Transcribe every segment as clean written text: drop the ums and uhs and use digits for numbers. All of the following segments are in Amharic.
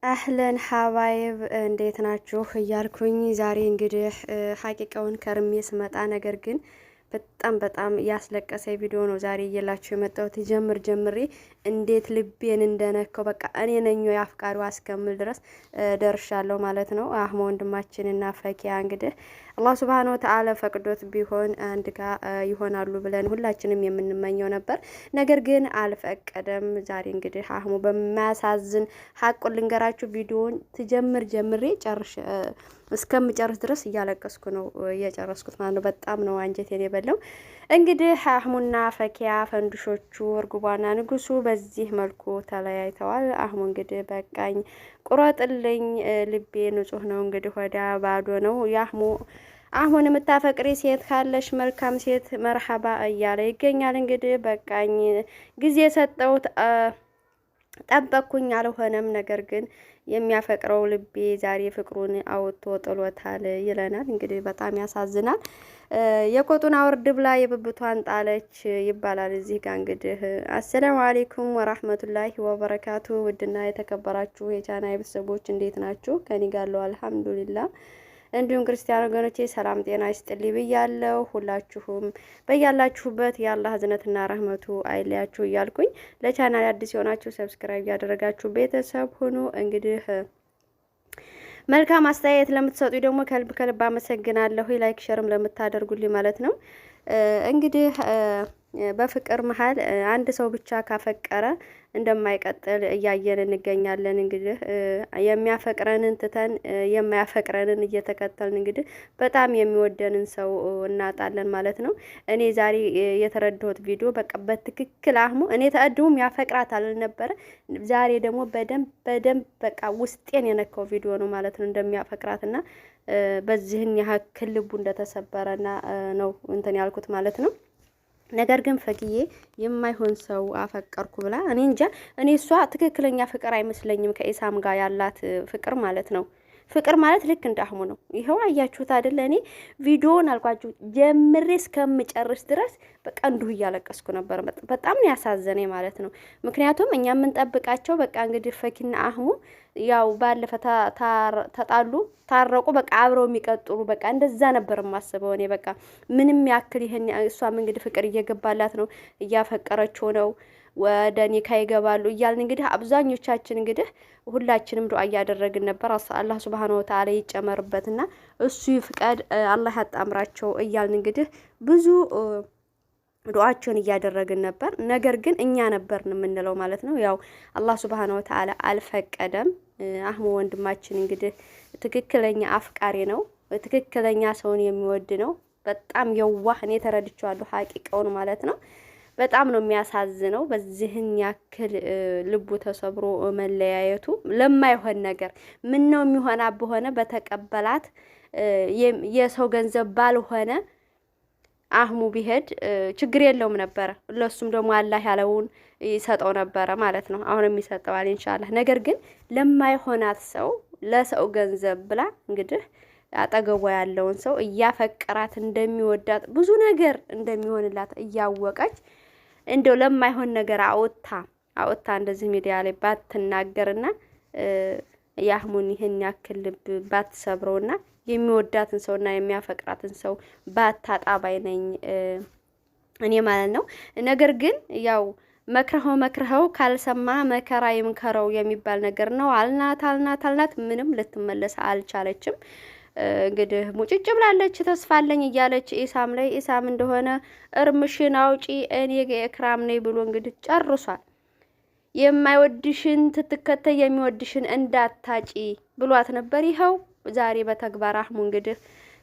አህለን ሀባይብ እንዴት ናችሁ እያልኩኝ ዛሬ እንግዲህ ሀቂቃውን ከርሜ ስመጣ ነገር ግን በጣም ያስለቀሰ ቪዲዮ ነው ዛሬ እየላችሁ የመጣሁት። ጀምሬ እንዴት ልቤን እንደነካው በቃ እኔ ነኝ ያፍቃሪው እስከምል ድረስ ደርሻለሁ ማለት ነው። አህሙ ወንድማችንና ፈኪያ እንግዲህ አላህ Subhanahu Wa Ta'ala ፈቅዶት ቢሆን አንድ ጋር ይሆናሉ ብለን ሁላችንም የምንመኘው ነበር። ነገር ግን አልፈቀደም። ዛሬ እንግዲህ አህሙ በማያሳዝን ሀቁን ልንገራችሁ ቪዲዮውን ጀምሬ ጨርሼ እስከምጨርስ ድረስ እያለቀስኩ ነው እየጨረስኩት ማለት ነው። በጣም ነው አንጀቴን የበላው። እንግዲህ አህሙና ፈኪያ ፈንዱሾቹ እርጉባና ንጉሱ በዚህ መልኩ ተለያይተዋል። አህሙ እንግዲህ በቃኝ ቁረጥልኝ፣ ልቤ ንጹህ ነው እንግዲህ ወዲያ ባዶ ነው። አሁን የምታፈቅሪ ሴት ካለሽ መልካም ሴት መርሐባ እያለ ይገኛል። እንግዲህ በቃኝ ጊዜ ሰጠሁት ጠበቅኩኝ አልሆነም። ነገር ግን የሚያፈቅረው ልቤ ዛሬ ፍቅሩን አውጥቶ ጥሎታል ይለናል። እንግዲህ በጣም ያሳዝናል። የቆጡን አውርድ ብላ የብብቷን ጣለች ይባላል እዚህ ጋር እንግዲህ። አሰላሙ አለይኩም ወራህመቱላሂ ወበረካቱ። ውድና የተከበራችሁ የቻናሌ ቤተሰቦች እንዴት ናችሁ? ከኔ ጋር ነው አልሐምዱሊላህ። እንዲሁም ክርስቲያን ወገኖቼ ሰላም ጤና ይስጥልኝ ብያለሁ። ሁላችሁም በያላችሁበት የአላህ ህዝነትና ረህመቱ አይለያችሁ እያልኩኝ ለቻናል አዲስ የሆናችሁ ሰብስክራይብ ያደረጋችሁ ቤተሰብ ሁኑ። እንግዲህ መልካም አስተያየት ለምትሰጡ ደግሞ ከልብ አመሰግናለሁ። ላይክ ሸርም ለምታደርጉልኝ ማለት ነው። እንግዲህ በፍቅር መሀል አንድ ሰው ብቻ ካፈቀረ እንደማይቀጥል እያየን እንገኛለን። እንግዲህ የሚያፈቅረንን ትተን የማያፈቅረንን እየተከተልን እንግዲህ በጣም የሚወደንን ሰው እናጣለን ማለት ነው። እኔ ዛሬ የተረዳሁት ቪዲዮ በቃ በትክክል አህሙ እኔ ተአድሙም ያፈቅራታል ነበረ። ዛሬ ደግሞ በደንብ በቃ ውስጤን የነካው ቪዲዮ ነው ማለት ነው እንደሚያፈቅራትና በዚህን ያክል ልቡ እንደተሰበረና ነው እንትን ያልኩት ማለት ነው። ነገር ግን ፈኪዬ የማይሆን ሰው አፈቀርኩ ብላ እኔ እንጃ። እኔ እሷ ትክክለኛ ፍቅር አይመስለኝም ከኢሳም ጋር ያላት ፍቅር ማለት ነው። ፍቅር ማለት ልክ እንደ አህሙ ነው። ይሄው አያችሁት አይደለ? እኔ ቪዲዮውን አልኳችሁ ጀምሬ እስከምጨርስ ድረስ በቃ እንዲሁ እያለቀስኩ ነበር። በጣም ነው ያሳዘነኝ ማለት ነው። ምክንያቱም እኛ የምንጠብቃቸው በቃ እንግዲህ ፈኪና አህሙ ያው ባለፈ ተጣሉ ታረቁ፣ በቃ አብረው የሚቀጥሉ በቃ እንደዛ ነበር የማስበው እኔ። በቃ ምንም ያክል ይሄን እሷም እንግዲህ ፍቅር እየገባላት ነው፣ እያፈቀረችው ነው፣ ወደ ኒካ ይገባሉ እያልን እንግዲህ አብዛኞቻችን እንግዲህ ሁላችንም ዱአ እያደረግን ነበር። አላህ Subhanahu Wa Ta'ala ይጨመርበትና እሱ ይፍቀድ፣ አላህ ያጣምራቸው እያልን እንግዲህ ብዙ ዱአቸውን እያደረግን ነበር። ነገር ግን እኛ ነበርን የምንለው ማለት ነው። ያው አላህ Subhanahu Wa Ta'ala አልፈቀደም። አህሙ ወንድማችን እንግዲህ ትክክለኛ አፍቃሪ ነው፣ ትክክለኛ ሰውን የሚወድ ነው። በጣም የዋህ እኔ ተረድቻለሁ ሀቂቃውን ማለት ነው። በጣም ነው የሚያሳዝነው። በዚህን ያክል ልቡ ተሰብሮ መለያየቱ ለማይሆን ነገር ምን ነው የሚሆና በሆነ በተቀበላት የሰው ገንዘብ ባልሆነ አህሙ ቢሄድ ችግር የለውም ነበር። ለሱም ደግሞ አላህ ያለውን ይሰጠው ነበር ማለት ነው። አሁንም ይሰጠዋል ኢንሻአላህ። ነገር ግን ለማይሆናት ሰው ለሰው ገንዘብ ብላ እንግዲህ አጠገቧ ያለውን ሰው እያፈቀራት እንደሚወዳት ብዙ ነገር እንደሚሆንላት እያወቀች እንደው ለማይሆን ነገር አውጥታ እንደዚህ ሚዲያ ላይ ባትናገርና ያህሙን ይሄን ያክል ልብ ባትሰብረውና የሚወዳትን ሰውና የሚያፈቅራትን ሰው ባታጣባይ ነኝ እኔ ማለት ነው። ነገር ግን ያው መክረኸው ካልሰማ መከራ ይምከረው የሚባል ነገር ነው። አልናት ምንም ልትመለስ አልቻለችም። እንግዲህ ሙጭጭ ብላለች። ተስፋለኝ እያለች ኢሳም እንደሆነ እርምሽን አውጪ እኔ የክራም ነኝ ብሎ እንግዲህ ጨርሷል። የማይወድሽን ትትከተይ የሚወድሽን እንዳታጪ ብሏት ነበር። ይኸው ዛሬ በተግባር አህሙ እንግዲህ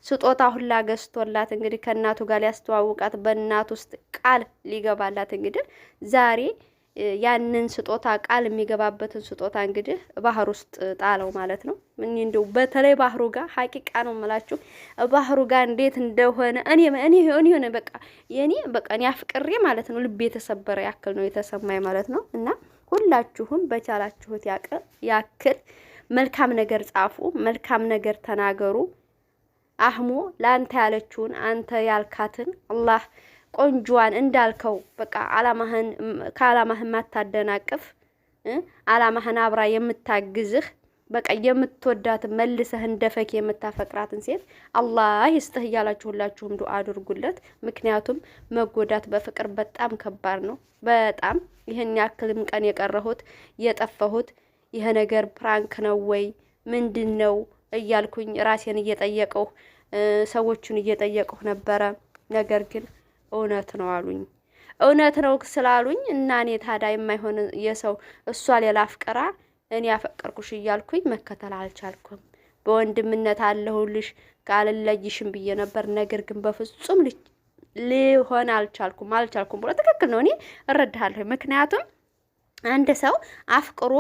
ስጦታ ሁላ ገዝቶላት እንግዲህ ከእናቱ ጋር ሊያስተዋውቃት በእናት ውስጥ ቃል ሊገባላት እንግዲህ ዛሬ ያንን ስጦታ ቃል የሚገባበትን ስጦታ እንግዲህ ባህር ውስጥ ጣለው ማለት ነው። ምን እንደው በተለይ ባህሩ ጋር ሀቂቃ ነው የምላችሁ ባህሩ ጋር እንዴት እንደሆነ እኔ በቃ እኔ አፍቅሬ ማለት ነው ልቤ የተሰበረ ያክል ነው የተሰማኝ ማለት ነው። እና ሁላችሁም በቻላችሁት ያክል መልካም ነገር ጻፉ፣ መልካም ነገር ተናገሩ። አህሙ ላንተ ያለችውን አንተ ያልካትን አላህ ቆንጆዋን እንዳልከው በቃ አላማህን ማታደናቅፍ አላማህን አብራ የምታግዝህ በቃ የምትወዳት መልሰህ እንደፈክ የምታፈቅራትን ሴት አላህ ይስጥህ እያላችሁ ሁላችሁም ዱአ አድርጉለት። ምክንያቱም መጎዳት በፍቅር በጣም ከባድ ነው። በጣም ይሄን ያክልም ቀን የቀረሁት የጠፋሁት ይሄ ነገር ፕራንክ ነው ወይ ምንድን ነው እያልኩኝ ራሴን እየጠየቀው ሰዎቹን እየጠየቀው ነበረ። ነገር ግን እውነት ነው አሉኝ። እውነት ነው ስላሉኝ እና እኔ ታዲያ የማይሆን የሰው እሷ ሌላ አፍቅራ እኔ ያፈቀርኩሽ እያልኩኝ መከተል አልቻልኩም። በወንድምነት አለሁልሽ ካልለይሽም ብዬ ነበር። ነገር ግን በፍጹም ሊሆን አልቻልኩም ብሎ ትክክል ነው። እኔ እረዳለሁ። ምክንያቱም አንድ ሰው አፍቅሮ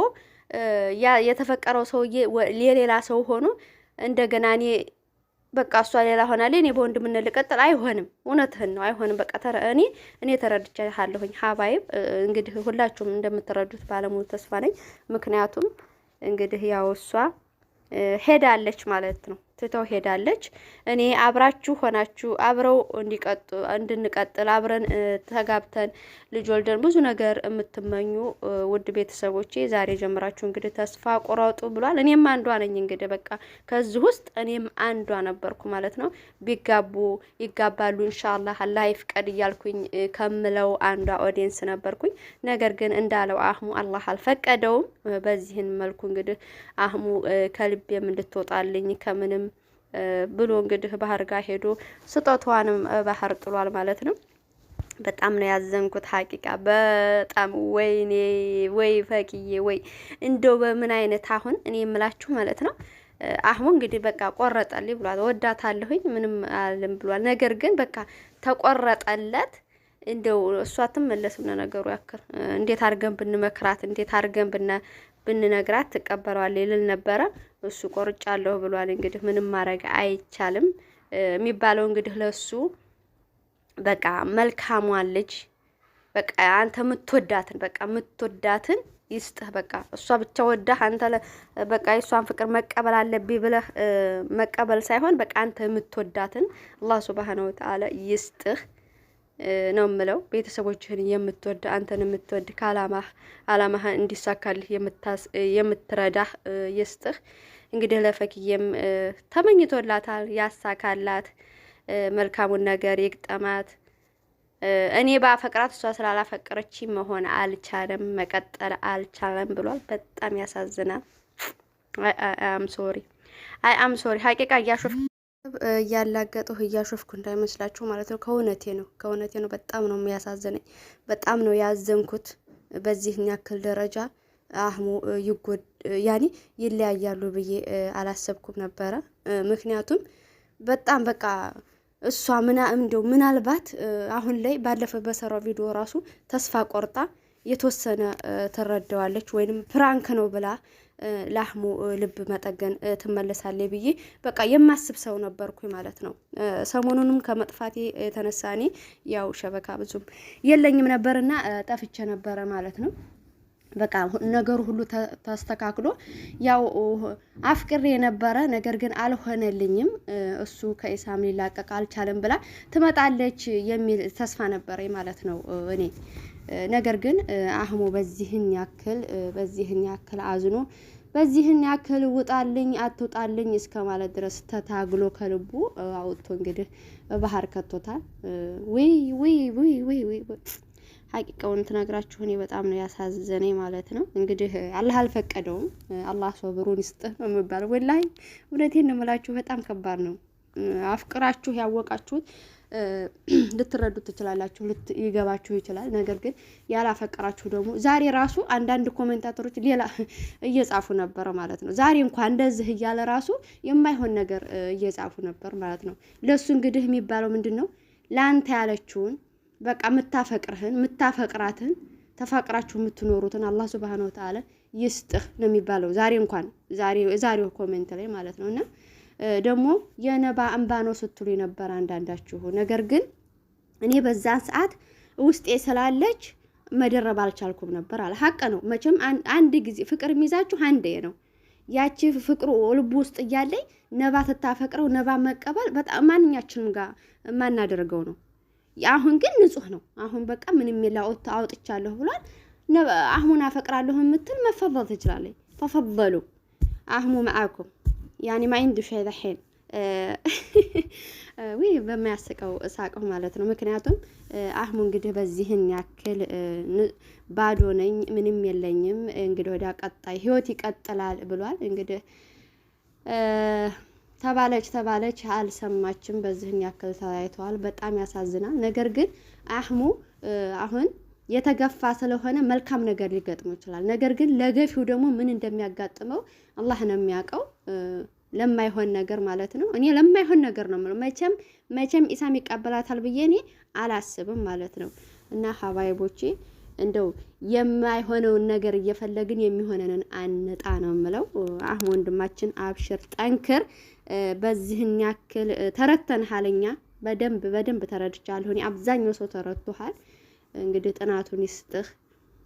የተፈቀረው ሰውዬ ሌላ ሰው ሆኖ እንደገና እኔ በቃ እሷ ሌላ ሆናለች እኔ በወንድምነት ልቀጥል አይሆንም። እውነትህን ነው አይሆንም። በቃ እኔ ተረድቻለሁኝ። ሀባይብ እንግዲህ ሁላችሁም እንደምትረዱት ባለሙሉ ተስፋ ነኝ። ምክንያቱም እንግዲህ ያው እሷ ሄዳለች ማለት ነው። ትተው ሄዳለች። እኔ አብራችሁ ሆናችሁ አብረው እንድንቀጥል አብረን ተጋብተን ልጅ ወልደን ብዙ ነገር የምትመኙ ውድ ቤተሰቦቼ ዛሬ ጀምራችሁ እንግዲህ ተስፋ ቆራጡ ብሏል። እኔም አንዷ ነኝ። እንግዲህ በቃ ከዚህ ውስጥ እኔም አንዷ ነበርኩ ማለት ነው። ቢጋቡ ይጋባሉ ኢንሻአላህ አላህ ይፍቀድ እያልኩኝ ከምለው አንዷ ኦዲየንስ ነበርኩኝ። ነገር ግን እንዳለው አህሙ አላህ አልፈቀደውም። በዚህን መልኩ እንግዲህ አህሙ ከልቤም እንድትወጣልኝ ከምንም ብሎ እንግዲህ ባህር ጋር ሄዶ ስጦቷንም ባህር ጥሏል ማለት ነው። በጣም ነው ያዘንኩት ሀቂቃ በጣም ወይኔ ወይ ፈኪዬ ወይ እንደው በምን አይነት አሁን እኔ የምላችሁ ማለት ነው። አህሙ እንግዲህ በቃ ቆረጠልኝ ብሏል። ወዳታለሁኝ ምንም አልልም ብሏል። ነገር ግን በቃ ተቆረጠለት። እንደው እሷ አትመለስም ነው ነገሩ ያክል እንዴት አድርገን ብንመክራት እንዴት አድርገን ብንነግራት ትቀበለዋለች ይልል ነበረ። እሱ ቆርጫለሁ ብሏል። እንግዲህ ምንም ማድረግ አይቻልም የሚባለው እንግዲህ ለሱ በቃ መልካሟን ልጅ በቃ አንተ የምትወዳትን ይስጥህ። በቃ እሷ ብቻ ወዳህ አንተ በቃ የሷን ፍቅር መቀበል አለብኝ ብለህ መቀበል ሳይሆን በቃ አንተ የምትወዳትን አላህ ሱብሃነሁ ወተዓላ ይስጥህ ነው የምለው። ቤተሰቦችህን የምትወድ አንተን የምትወድ ከአላማህ እንዲሳካልህ የምትረዳህ ይስጥህ። እንግዲህ ለፈክዬም ተመኝቶላታል። ያሳካላት፣ መልካሙን ነገር ይግጠማት። እኔ ባፈቅራት እሷ ስላላፈቀረች መሆን አልቻለም፣ መቀጠል አልቻለም ብሏል። በጣም ያሳዝናል። አይ አም ሶሪ ሀቂቃ እያላገጠሁ እያሾፍኩ እንዳይመስላችሁ ማለት ነው። ከእውነቴ ነው። በጣም ነው የሚያሳዝነኝ። በጣም ነው ያዘንኩት። በዚህን ያክል ደረጃ አህሙ ያኔ ይለያያሉ ብዬ አላሰብኩም ነበረ። ምክንያቱም በጣም በቃ እሷ ምናልባት አሁን ላይ ባለፈው በሰራው ቪዲዮ ራሱ ተስፋ ቆርጣ የተወሰነ ትረዳዋለች ወይንም ፕራንክ ነው ብላ ለአህሙ ልብ መጠገን ትመለሳለች ብዬ በቃ የማስብ ሰው ነበርኩኝ ማለት ነው። ሰሞኑንም ከመጥፋቴ የተነሳ እኔ ያው ሸበካ ብዙም የለኝም ነበርና ጠፍቼ ነበረ ማለት ነው። በቃ ነገሩ ሁሉ ተስተካክሎ ያው አፍቅሬ የነበረ ነገር ግን አልሆነልኝም። እሱ ከኢሳም ሊላቀቅ አልቻለም ብላ ትመጣለች የሚል ተስፋ ነበረኝ ማለት ነው እኔ። ነገር ግን አህሙ በዚህን ያክል አዝኖ በዚህን ያክል ውጣልኝ አትውጣልኝ እስከ ማለት ድረስ ተታግሎ ከልቡ አውጥቶ እንግዲህ ባህር ከቶታል። ወይ ሀቂቃውን ትነግራችሁ እኔ በጣም ነው ያሳዘነኝ ማለት ነው። እንግዲህ አላህ አልፈቀደውም። አላህ ሶብሩን ይስጥህ ነው የሚባለው። ወላሂ እውነቴን ነው የምላችሁ። በጣም ከባድ ነው። አፍቅራችሁ ያወቃችሁት ልትረዱት ትችላላችሁ፣ ይገባችሁ ይችላል። ነገር ግን ያላፈቀራችሁ ደግሞ ዛሬ ራሱ አንዳንድ ኮሜንታተሮች ሌላ እየጻፉ ነበር ማለት ነው። ዛሬ እንኳን እንደዚህ እያለ ራሱ የማይሆን ነገር እየጻፉ ነበር ማለት ነው። ለሱ እንግዲህ የሚባለው ምንድነው? ላንተ ያለችውን በቃ ምታፈቅራትን ተፋቅራችሁ የምትኖሩትን አላህ Subhanahu Wa Ta'ala ይስጥህ ነው የሚባለው። ዛሬ እንኳን ዛሬው ኮሜንት ላይ ማለት ነውና ደግሞ የነባ እንባ ነው ስትሉ ነበር አንዳንዳችሁ። ነገር ግን እኔ በዛን ሰዓት ውስጤ ስላለች መደረብ አልቻልኩም ነበር አለ። ሀቅ ነው መቼም አንድ ጊዜ ፍቅር የሚይዛችሁ አንዴ ነው። ያቺ ፍቅሩ ልብ ውስጥ እያለኝ ነባ ተታፈቅረው ነባ መቀበል በጣም ማንኛችንም ጋር ማናደርገው ነው። አሁን ግን ንጹህ ነው። አሁን በቃ ምንም የላውት አውጥቻለሁ ብሏል። አሁን አፈቅራለሁ የምትል መፈضል ትችላለች። ተፈضሉ አህሙ መዓኩም ያኒ ማይንዱ ሸይ ለሐል ወይ በሚያስቀው እሳቀው ማለት ነው። ምክንያቱም አህሙ እንግዲህ በዚህን ያክል ባዶ ነኝ ምንም የለኝም እንግዲህ ወዲያ ቀጣይ ህይወት ይቀጥላል ብሏል። እንግዲህ ተባለች አልሰማችም። በዚህን ያክል ተለያይተዋል። በጣም ያሳዝናል። ነገር ግን አህሙ አሁን የተገፋ ስለሆነ መልካም ነገር ሊገጥመው ይችላል። ነገር ግን ለገፊው ደግሞ ምን እንደሚያጋጥመው አላህ ነው የሚያውቀው። ለማይሆን ነገር ማለት ነው። እኔ ለማይሆን ነገር ነው የምለው። መቼም ኢሳም ይቀበላታል ብዬ እኔ አላስብም ማለት ነው። እና ሀባይቦቼ እንደው የማይሆነውን ነገር እየፈለግን የሚሆነንን አንጣ ነው የምለው። አህሙ ወንድማችን አብሽር፣ ጠንክር። በዚህን ያክል ተረተንሃለኛ በደንብ ተረድቻለሁ። እኔ አብዛኛው ሰው ተረድቶሃል። እንግዲህ ጥናቱን ይስጥህ።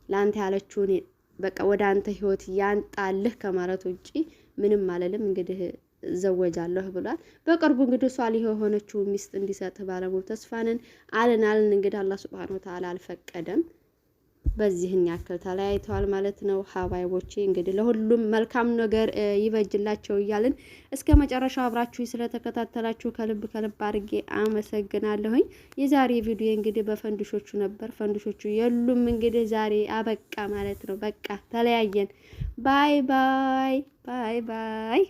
ላንተ ያለችውን በቃ ወደ አንተ ህይወት ያንጣልህ ከማለት ውጪ ምንም አለልም። እንግዲህ ዘወጃለሁ ብሏል። በቅርቡ እንግዲህ ሷሊህ የሆነችው ሚስት እንዲሰጥህ ባለሙሉ ተስፋ ነን አለን። እንግዲህ አላህ ሱብሃነሁ ወተዓላ አልፈቀደም። በዚህን ያክል ተለያይተዋል ማለት ነው። ሀባይቦቼ እንግዲህ ለሁሉም መልካም ነገር ይበጅላቸው እያልን እስከ መጨረሻው አብራችሁ ስለተከታተላችሁ ከልብ አድርጌ አመሰግናለሁኝ። የዛሬ ቪዲዮ እንግዲህ በፈንድሾቹ ነበር። ፈንድሾቹ የሉም እንግዲህ ዛሬ አበቃ ማለት ነው። በቃ ተለያየን። ባይ ባይ ባይ ባይ